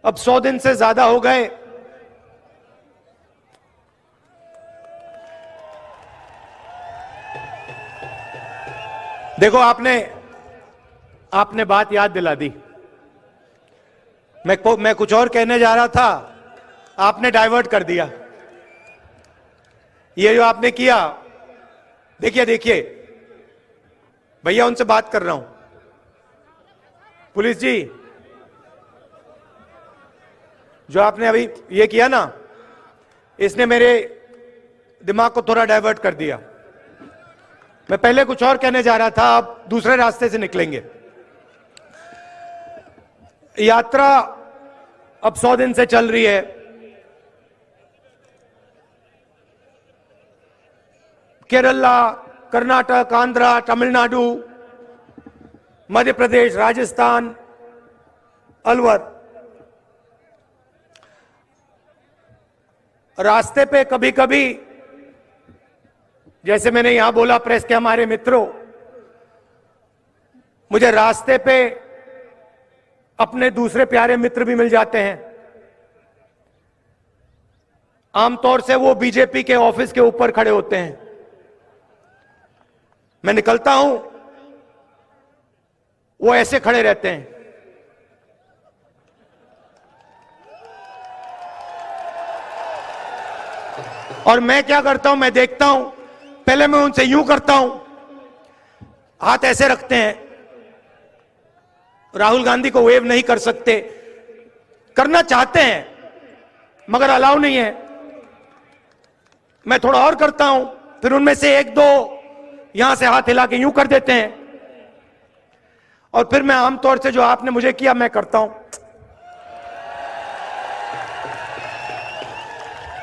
अब 100 दिन से ज्यादा हो गए। देखो, आपने बात याद दिला दी। मैं कुछ और कहने जा रहा था, आपने डाइवर्ट कर दिया। ये जो आपने किया, देखिए भैया, उनसे बात कर रहा हूं। पुलिस जी, जो आपने अभी ये किया ना, इसने मेरे दिमाग को थोड़ा डाइवर्ट कर दिया। मैं पहले कुछ और कहने जा रहा था, आप दूसरे रास्ते से निकलेंगे। यात्रा अब 100 दिन से चल रही है। केरला, कर्नाटक, आंध्रा, तमिलनाडु, मध्य प्रदेश, राजस्थान, अलवर। रास्ते पे कभी कभी, जैसे मैंने यहां बोला प्रेस के हमारे मित्रों, मुझे रास्ते पे अपने दूसरे प्यारे मित्र भी मिल जाते हैं। आमतौर से वो बीजेपी के ऑफिस के ऊपर खड़े होते हैं। मैं निकलता हूं, वो ऐसे खड़े रहते हैं। और मैं क्या करता हूं, मैं देखता हूं, पहले मैं उनसे यूं करता हूं, हाथ ऐसे रखते हैं। राहुल गांधी को वेव नहीं कर सकते, करना चाहते हैं मगर अलाउ नहीं है। मैं थोड़ा और करता हूं, फिर उनमें से एक दो यहां से हाथ हिला के यूं कर देते हैं, और फिर मैं आमतौर से जो आपने मुझे किया मैं करता हूं।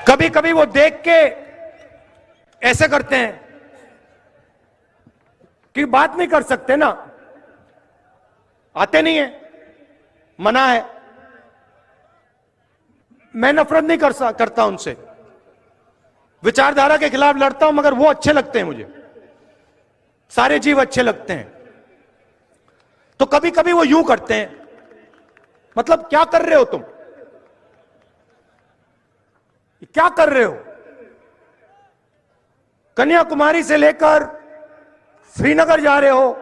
कभी कभी वो देख के ऐसे करते हैं कि बात नहीं कर सकते ना, आते नहीं है, मना है। मैं नफरत नहीं करता उनसे, विचारधारा के खिलाफ लड़ता हूं, मगर वो अच्छे लगते हैं मुझे, सारे जीव अच्छे लगते हैं। तो कभी कभी वो यूं करते हैं, मतलब क्या कर रहे हो तुम, क्या कर रहे हो? कन्याकुमारी से लेकर श्रीनगर जा रहे हो।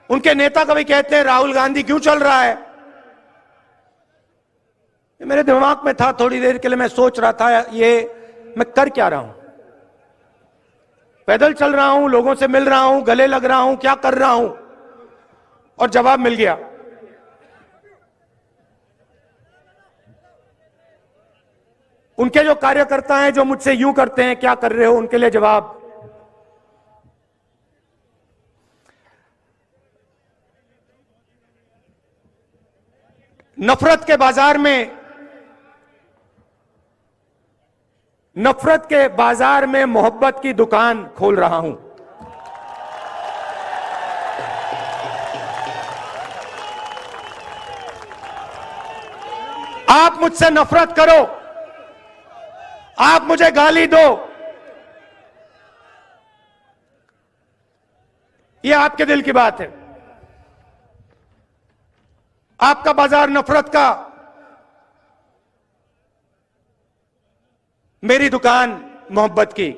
उनके नेता कभी कहते हैं राहुल गांधी क्यों चल रहा है। ये मेरे दिमाग में था, थोड़ी देर के लिए मैं सोच रहा था, ये मैं कर क्या रहा हूं? पैदल चल रहा हूं, लोगों से मिल रहा हूं, गले लग रहा हूं, क्या कर रहा हूं? और जवाब मिल गया। उनके जो कार्यकर्ता हैं जो मुझसे यूं करते हैं, क्या कर रहे हो, उनके लिए जवाब। नफरत के बाजार में मोहब्बत की दुकान खोल रहा हूं। आप मुझसे नफरत करो, आप मुझे गाली दो, यह आपके दिल की बात है। आपका बाजार नफरत का, मेरी दुकान मोहब्बत की।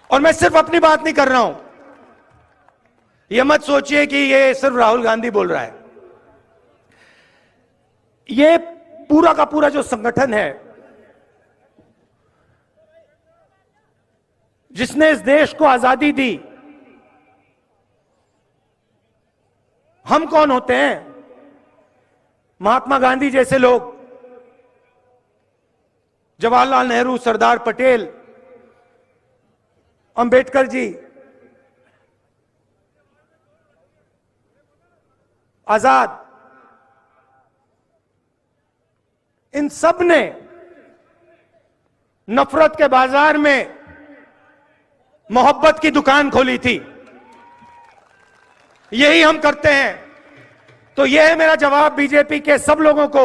और मैं सिर्फ अपनी बात नहीं कर रहा हूं, यह मत सोचिए कि यह सिर्फ राहुल गांधी बोल रहा है। यह पूरा का पूरा जो संगठन है जिसने इस देश को आजादी दी, हम कौन होते हैं? महात्मा गांधी जैसे लोग, जवाहरलाल नेहरू, सरदार पटेल, अंबेडकर जी, आजाद, इन सब ने नफरत के बाजार में मोहब्बत की दुकान खोली थी। यही हम करते हैं। तो यह है मेरा जवाब बीजेपी के सब लोगों को।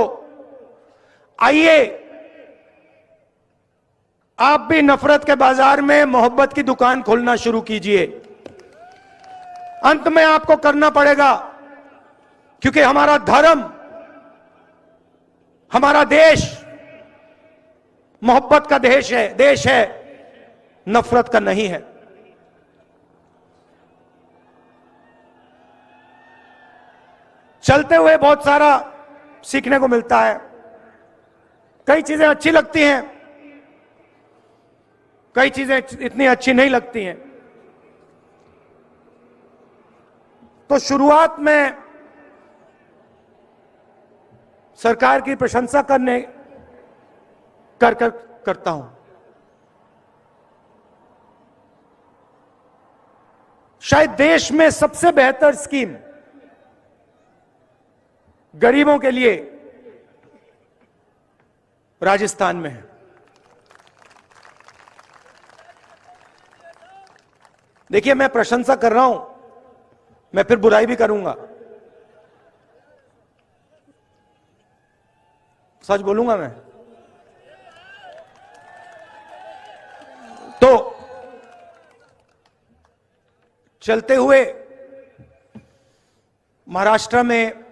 आइए, आप भी नफरत के बाजार में मोहब्बत की दुकान खोलना शुरू कीजिए। अंत में आपको करना पड़ेगा, क्योंकि हमारा धर्म हमारा देश मोहब्बत का देश है, नफरत का नहीं है। चलते हुए बहुत सारा सीखने को मिलता है। कई चीजें अच्छी लगती हैं, कई चीजें इतनी अच्छी नहीं लगती हैं। तो शुरुआत में सरकार की प्रशंसा करता हूं। शायद देश में सबसे बेहतर स्कीम गरीबों के लिए राजस्थान में है। देखिए, मैं प्रशंसा कर रहा हूं, मैं फिर बुराई भी करूंगा, सच बोलूंगा मैं। तो चलते हुए महाराष्ट्र में,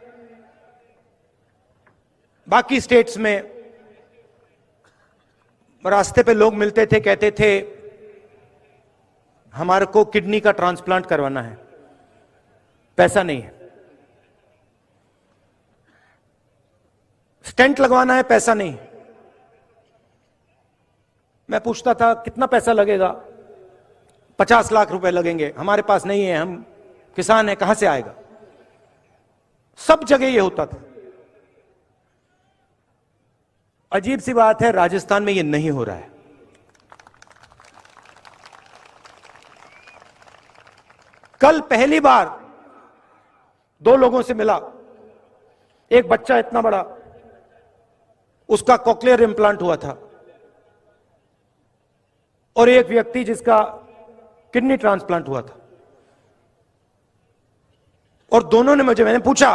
बाकी स्टेट्स में रास्ते पे लोग मिलते थे, कहते थे हमारे को किडनी का ट्रांसप्लांट करवाना है, पैसा नहीं है। स्टेंट लगवाना है, पैसा नहीं। मैं पूछता था कितना पैसा लगेगा? 50 लाख रुपए लगेंगे। हमारे पास नहीं है, हम किसान हैं, कहां से आएगा? सब जगह ये होता था। अजीब सी बात है, राजस्थान में ये नहीं हो रहा है। कल पहली बार 2 लोगों से मिला। एक बच्चा इतना बड़ा, उसका कॉक्लियर इंप्लांट हुआ था, और एक व्यक्ति जिसका किडनी ट्रांसप्लांट हुआ था। और दोनों ने मैंने पूछा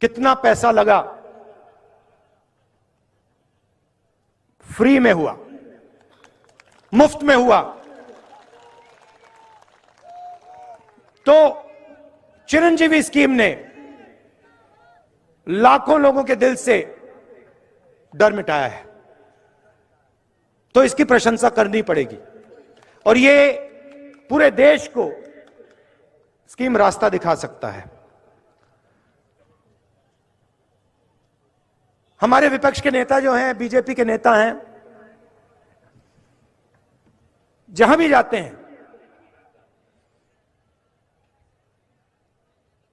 कितना पैसा लगा? फ्री में हुआ, मुफ्त में हुआ। तो चिरंजीवी स्कीम ने लाखों लोगों के दिल से डर मिटाया है, तो इसकी प्रशंसा करनी पड़ेगी। और ये पूरे देश को स्कीम रास्ता दिखा सकता है। हमारे विपक्ष के नेता जो हैं, बीजेपी के नेता हैं, जहां भी जाते हैं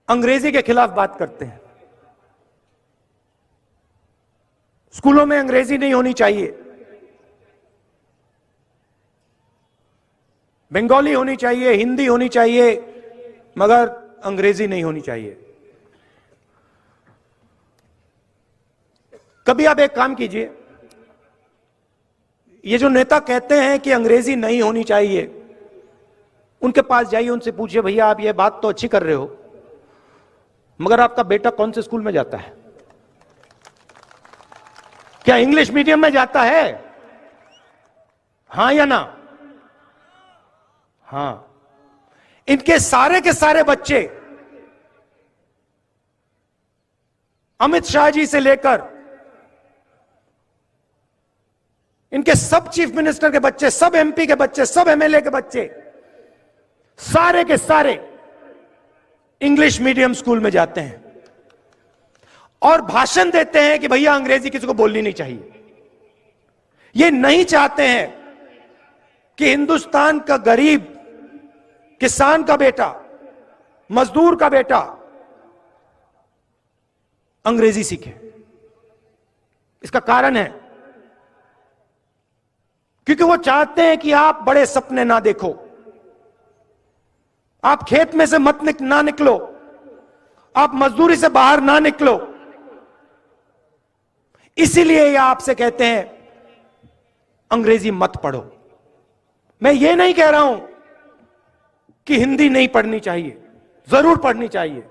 अंग्रेजी के खिलाफ बात करते हैं। स्कूलों में अंग्रेजी नहीं होनी चाहिए, बंगाली होनी चाहिए, हिंदी होनी चाहिए, मगर अंग्रेजी नहीं होनी चाहिए। कभी आप एक काम कीजिए, ये जो नेता कहते हैं कि अंग्रेजी नहीं होनी चाहिए, उनके पास जाइए, उनसे पूछिए भैया आप ये बात तो अच्छी कर रहे हो, मगर आपका बेटा कौन से स्कूल में जाता है? क्या इंग्लिश मीडियम में जाता है? हां या ना? हां। इनके सारे के सारे बच्चे अमित शाह जी से लेकर इनके सब चीफ मिनिस्टर के बच्चे, सब एमपी के बच्चे, सब एमएलए के बच्चे, सारे के सारे इंग्लिश मीडियम स्कूल में जाते हैं और भाषण देते हैं कि भैया अंग्रेजी किसी को बोलनी नहीं चाहिए। ये नहीं चाहते हैं कि हिंदुस्तान का गरीब, किसान का बेटा, मजदूर का बेटा अंग्रेजी सीखे। इसका कारण है क्योंकि वो चाहते हैं कि आप बड़े सपने ना देखो, आप खेत में से ना निकलो, आप मजदूरी से बाहर ना निकलो। इसीलिए ये आपसे कहते हैं अंग्रेजी मत पढ़ो। मैं ये नहीं कह रहा हूं कि हिंदी नहीं पढ़नी चाहिए, जरूर पढ़नी चाहिए।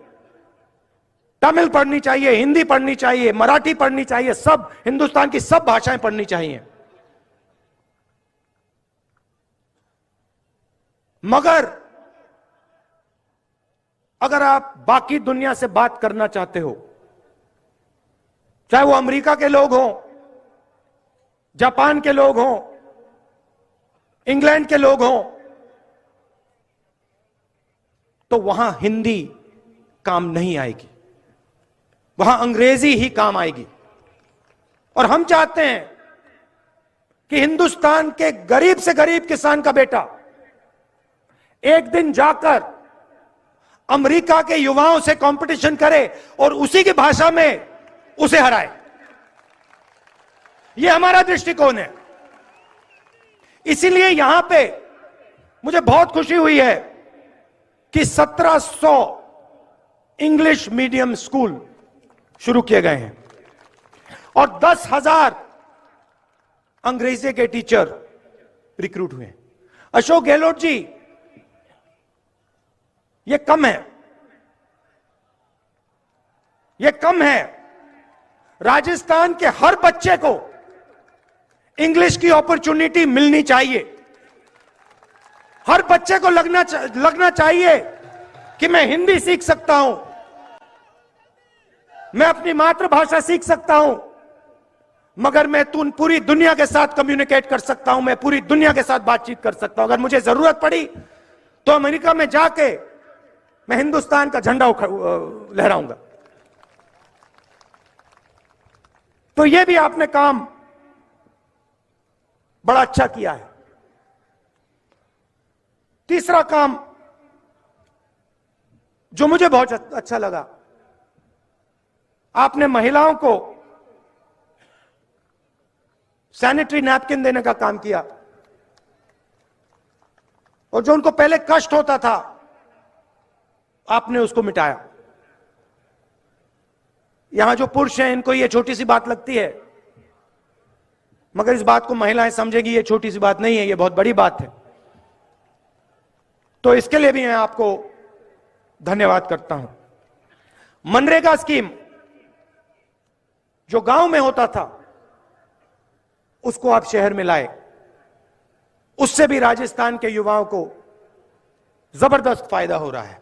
तमिल पढ़नी चाहिए, हिंदी पढ़नी चाहिए, मराठी पढ़नी चाहिए, सब हिंदुस्तान की सब भाषाएं पढ़नी चाहिए। मगर अगर आप बाकी दुनिया से बात करना चाहते हो चाहे वो अमेरिका के लोग हों, जापान के लोग हों, इंग्लैंड के लोग हों, तो वहां हिंदी काम नहीं आएगी, वहां अंग्रेजी ही काम आएगी। और हम चाहते हैं कि हिंदुस्तान के गरीब से गरीब किसान का बेटा एक दिन जाकर अमेरिका के युवाओं से कंपटीशन करे और उसी की भाषा में उसे हराए। यह हमारा दृष्टिकोण है। इसीलिए यहां पे मुझे बहुत खुशी हुई है कि 1700 इंग्लिश मीडियम स्कूल शुरू किए गए हैं और 10,000 अंग्रेजी के टीचर रिक्रूट हुए हैं। अशोक गहलोत जी, ये कम है, ये कम है। राजस्थान के हर बच्चे को इंग्लिश की अपॉर्चुनिटी मिलनी चाहिए। हर बच्चे को लगना चाहिए कि मैं हिंदी सीख सकता हूं, मैं अपनी मातृभाषा सीख सकता हूं, मगर मैं पूरी दुनिया के साथ कम्युनिकेट कर सकता हूं, मैं पूरी दुनिया के साथ बातचीत कर सकता हूं। अगर मुझे जरूरत पड़ी तो अमेरिका में जाके मैं हिंदुस्तान का झंडा लहराऊंगा। तो यह भी आपने काम बड़ा अच्छा किया है। तीसरा काम जो मुझे बहुत अच्छा लगा, आपने महिलाओं को सैनिटरी नैपकिन देने का काम किया और जो उनको पहले कष्ट होता था आपने उसको मिटाया। यहां जो पुरुष हैं इनको ये छोटी सी बात लगती है, मगर इस बात को महिलाएं समझेगी ये छोटी सी बात नहीं है, ये बहुत बड़ी बात है। तो इसके लिए भी मैं आपको धन्यवाद करता हूं। मनरेगा स्कीम जो गांव में होता था उसको आप शहर में लाए, उससे भी राजस्थान के युवाओं को जबरदस्त फायदा हो रहा है।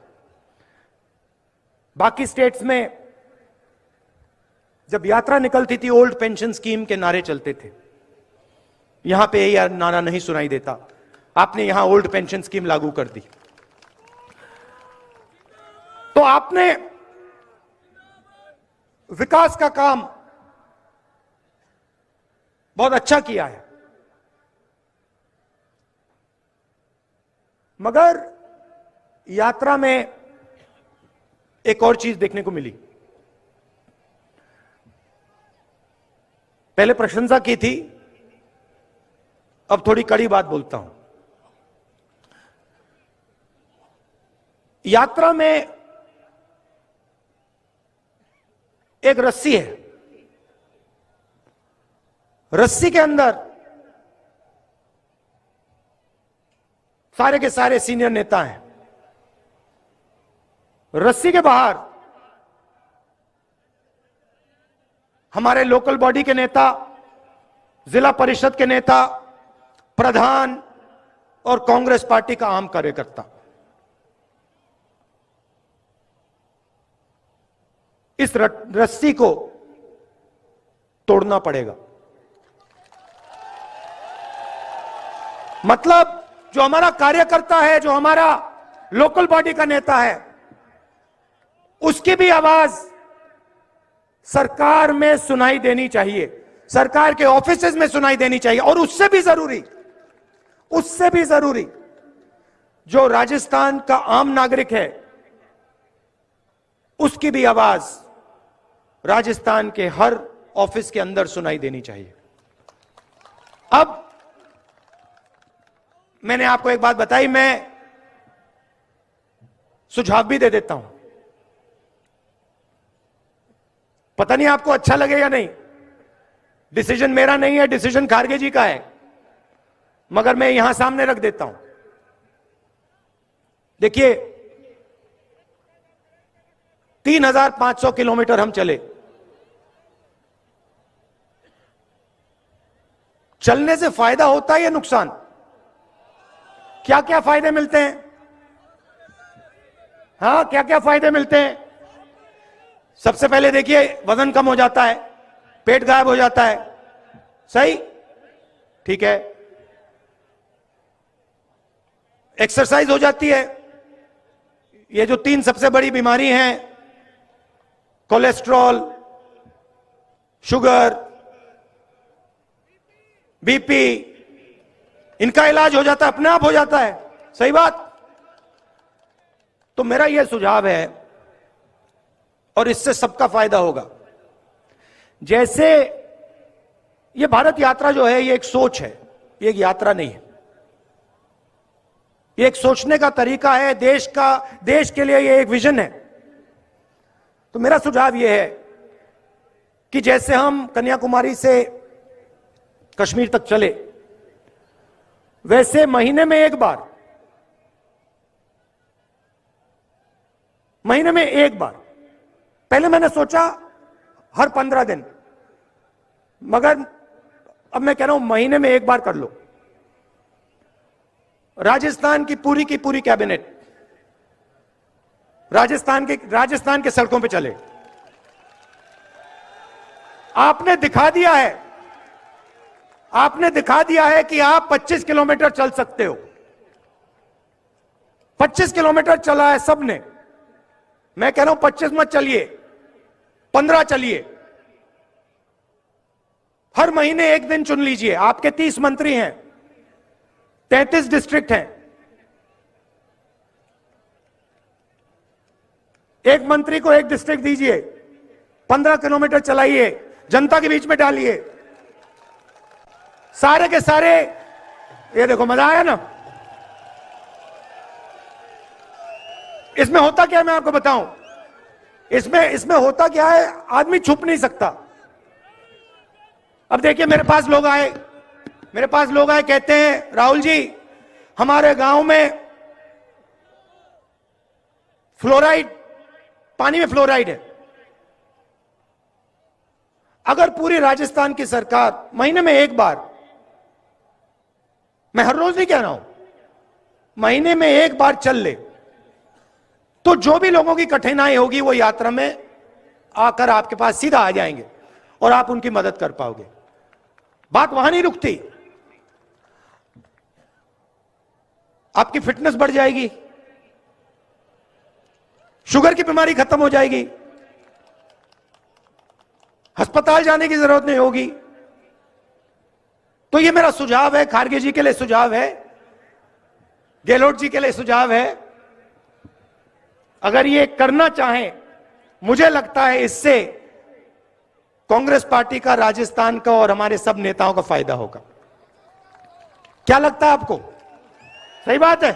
बाकी स्टेट्स में जब यात्रा निकलती थी ओल्ड पेंशन स्कीम के नारे चलते थे, यहां पे यह नारा नहीं सुनाई देता। आपने यहां ओल्ड पेंशन स्कीम लागू कर दी, तो आपने विकास का काम बहुत अच्छा किया है। मगर यात्रा में एक और चीज देखने को मिली। पहले प्रशंसा की थी, अब थोड़ी कड़ी बात बोलता हूं। यात्रा में एक रस्सी है, रस्सी के अंदर सारे के सारे सीनियर नेता हैं, रस्सी के बाहर हमारे लोकल बॉडी के नेता, जिला परिषद के नेता, प्रधान और कांग्रेस पार्टी का आम कार्यकर्ता। इस रस्सी को तोड़ना पड़ेगा। मतलब जो हमारा कार्यकर्ता है, जो हमारा लोकल बॉडी का नेता है, उसकी भी आवाज सरकार में सुनाई देनी चाहिए, सरकार के ऑफिसेज में सुनाई देनी चाहिए। और उससे भी जरूरी जो राजस्थान का आम नागरिक है, उसकी भी आवाज राजस्थान के हर ऑफिस के अंदर सुनाई देनी चाहिए। अब मैंने आपको एक बात बताई, मैं सुझाव भी दे देता हूं। पता नहीं आपको अच्छा लगे या नहीं, डिसीजन मेरा नहीं है, डिसीजन खारगे जी का है, मगर मैं यहां सामने रख देता हूं। देखिए, 3,500 किलोमीटर हम चले। चलने से फायदा होता है या नुकसान? क्या क्या फायदे मिलते हैं? हाँ, क्या क्या फायदे मिलते हैं? सबसे पहले देखिए, वजन कम हो जाता है, पेट गायब हो जाता है, सही, ठीक है, एक्सरसाइज हो जाती है। ये जो 3 सबसे बड़ी बीमारी हैं, कोलेस्ट्रॉल, शुगर, बीपी, इनका इलाज हो जाता है, अपने आप हो जाता है, सही बात। तो मेरा यह सुझाव है, और इससे सबका फायदा होगा। जैसे ये भारत यात्रा जो है, ये एक सोच है, ये एक यात्रा नहीं है। ये एक सोचने का तरीका है, देश के लिए ये एक विजन है। तो मेरा सुझाव ये है कि जैसे हम कन्याकुमारी से कश्मीर तक चले, वैसे महीने में एक बार पहले मैंने सोचा हर 15 दिन, मगर अब मैं कह रहा हूं महीने में एक बार कर लो। राजस्थान की पूरी कैबिनेट राजस्थान के सड़कों पे चले। आपने दिखा दिया है कि आप 25 किलोमीटर चल सकते हो। 25 किलोमीटर चला है सबने। मैं कह रहा हूं 25 मत चलिए, 15 चलिए। हर महीने एक दिन चुन लीजिए। आपके 30 मंत्री हैं, 33 डिस्ट्रिक्ट हैं। एक मंत्री को एक डिस्ट्रिक्ट दीजिए, 15 किलोमीटर चलाइए, जनता के बीच में डालिए, सारे के सारे। ये देखो, मजा आया ना। इसमें होता क्या है मैं आपको बताऊं। इसमें होता क्या है, आदमी छुप नहीं सकता। अब देखिए, मेरे पास लोग आए, कहते हैं राहुल जी, हमारे गांव में फ्लोराइड, पानी में फ्लोराइड है। अगर पूरी राजस्थान की सरकार महीने में एक बार, मैं हर रोज नहीं कह रहा हूं, महीने में एक बार चल ले, तो जो भी लोगों की कठिनाई होगी वो यात्रा में आकर आपके पास सीधा आ जाएंगे और आप उनकी मदद कर पाओगे। बात वहां नहीं रुकती। आपकी फिटनेस बढ़ जाएगी, शुगर की बीमारी खत्म हो जाएगी, अस्पताल जाने की जरूरत नहीं होगी। तो ये मेरा सुझाव है, खारगे जी के लिए सुझाव है, गहलोत जी के लिए सुझाव है। अगर ये करना चाहें, मुझे लगता है इससे कांग्रेस पार्टी का, राजस्थान का और हमारे सब नेताओं का फायदा होगा। क्या लगता है आपको? सही बात है।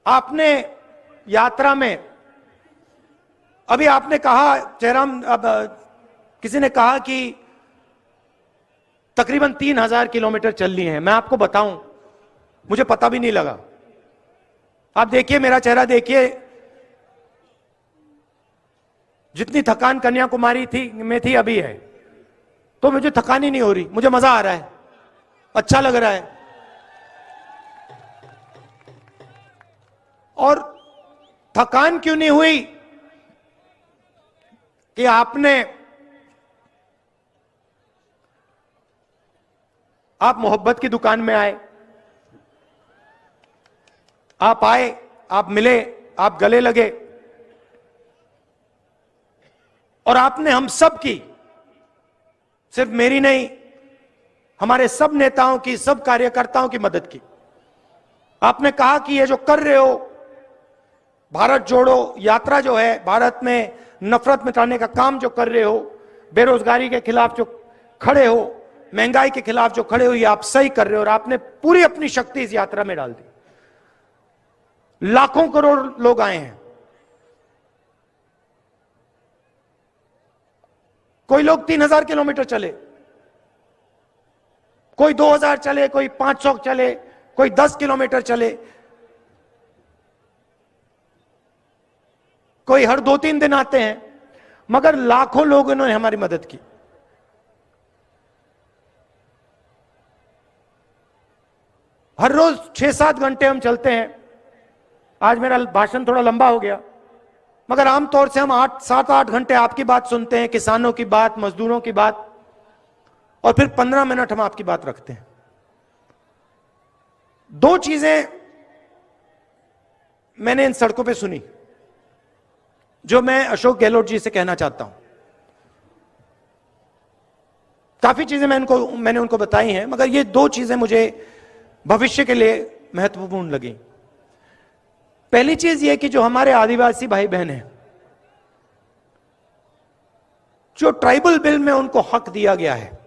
आपने यात्रा में, अभी आपने कहा जयराम, अब किसी ने कहा कि तकरीबन 3000 किलोमीटर चल ली है। मैं आपको बताऊं, मुझे पता भी नहीं लगा। आप देखिए, मेरा चेहरा देखिए, जितनी थकान कन्याकुमारी में थी अभी है, तो मुझे थकान ही नहीं हो रही। मुझे मजा आ रहा है, अच्छा लग रहा है। और थकान क्यों नहीं हुई कि आप मोहब्बत की दुकान में आए, आप आए, आप मिले, आप गले लगे, और आपने हम सब की, सिर्फ मेरी नहीं, हमारे सब नेताओं की, सब कार्यकर्ताओं की मदद की। आपने कहा कि ये जो कर रहे हो, भारत जोड़ो यात्रा जो है, भारत में नफरत मिटाने का काम जो कर रहे हो, बेरोजगारी के खिलाफ जो खड़े हो, महंगाई के खिलाफ जो खड़े हो, ये आप सही कर रहे हो। और आपने पूरी अपनी शक्ति इस यात्रा में डाल दी। लाखों करोड़ लोग आए हैं। कोई लोग 3000 किलोमीटर चले, कोई 2000 चले, कोई 500 चले, कोई 10 किलोमीटर चले, कोई हर 2-3 दिन आते हैं, मगर लाखों लोगों ने हमारी मदद की। हर रोज 6-7 घंटे हम चलते हैं। आज मेरा भाषण थोड़ा लंबा हो गया, मगर आमतौर से हम 7-8 घंटे आपकी बात सुनते हैं, किसानों की बात, मजदूरों की बात, और फिर 15 मिनट हम आपकी बात रखते हैं। दो चीजें मैंने इन सड़कों पे सुनी जो मैं अशोक गहलोत जी से कहना चाहता हूं। काफी चीजें मैंने उनको बताई हैं, मगर ये दो चीजें मुझे भविष्य के लिए महत्वपूर्ण लगी। पहली चीज ये कि जो हमारे आदिवासी भाई बहन हैं, जो ट्राइबल बिल में उनको हक दिया गया है,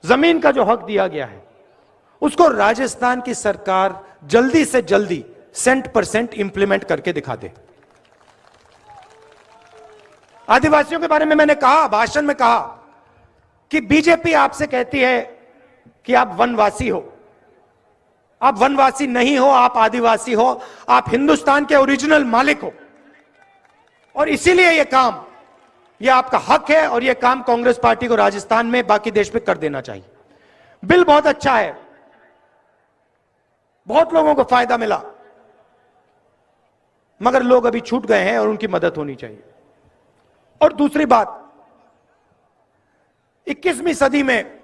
जमीन का जो हक दिया गया है, उसको राजस्थान की सरकार जल्दी से जल्दी 100% इंप्लीमेंट करके दिखा दे। आदिवासियों के बारे में मैंने कहा, भाषण में कहा कि बीजेपी आपसे कहती है कि आप वनवासी हो। आप वनवासी नहीं हो, आप आदिवासी हो, आप हिंदुस्तान के ओरिजिनल मालिक हो, और इसीलिए यह काम, यह आपका हक है, और यह काम कांग्रेस पार्टी को राजस्थान में, बाकी देश में कर देना चाहिए। बिल बहुत अच्छा है, बहुत लोगों को फायदा मिला, मगर लोग अभी छूट गए हैं और उनकी मदद होनी चाहिए। और दूसरी बात, 21वीं सदी में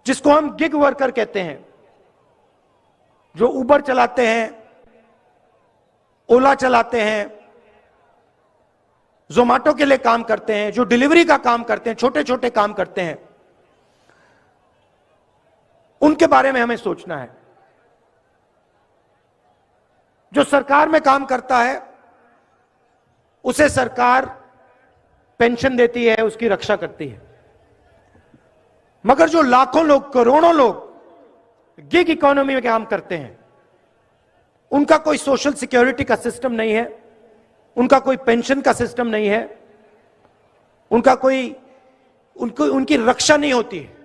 जिसको हम गिग वर्कर कहते हैं, जो उबर चलाते हैं, ओला चलाते हैं, जोमेटो के लिए काम करते हैं, जो डिलीवरी का काम करते हैं, छोटे छोटे काम करते हैं, उनके बारे में हमें सोचना है। जो सरकार में काम करता है उसे सरकार पेंशन देती है, उसकी रक्षा करती है, मगर जो लाखों लोग, करोड़ों लोग गिग इकोनॉमी में काम करते हैं, उनका कोई सोशल सिक्योरिटी का सिस्टम नहीं है, उनका कोई पेंशन का सिस्टम नहीं है, उनकी रक्षा नहीं होती है।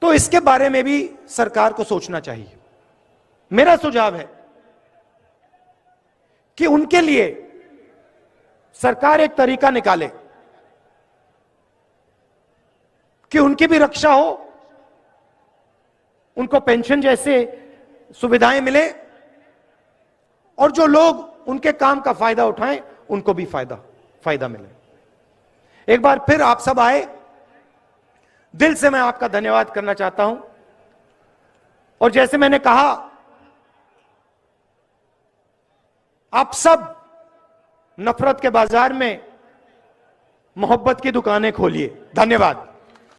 तो इसके बारे में भी सरकार को सोचना चाहिए। मेरा सुझाव है कि उनके लिए सरकार एक तरीका निकाले कि उनकी भी रक्षा हो, उनको पेंशन जैसे सुविधाएं मिले, और जो लोग उनके काम का फायदा उठाएं उनको भी फायदा मिले। एक बार फिर आप सब आए, दिल से मैं आपका धन्यवाद करना चाहता हूं। और जैसे मैंने कहा, आप सब नफरत के बाजार में मोहब्बत की दुकानें खोलिए। धन्यवाद।